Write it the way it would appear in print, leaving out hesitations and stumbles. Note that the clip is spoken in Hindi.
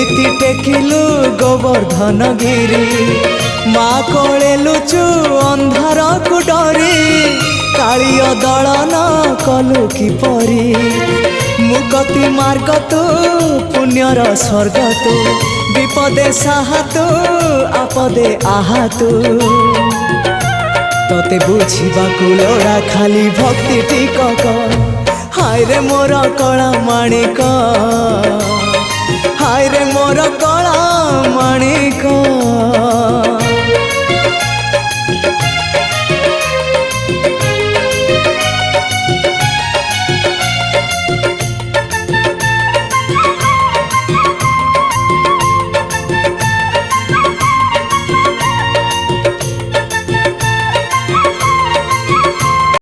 केमिति टेकिलु गोवर्धन गिरी माँ कोले लुचु अंधार को डरी कालिय दलन कलु किपरि मुक्ति मार्ग तू पुण्यर स्वर्ग तू विपदे साहा तू आपदे आहा तू तोते बुझिबा लोड़ा खाली भक्ति टिकक हाय रे मोर कला माणिक हाय रे मोर कला माणिक।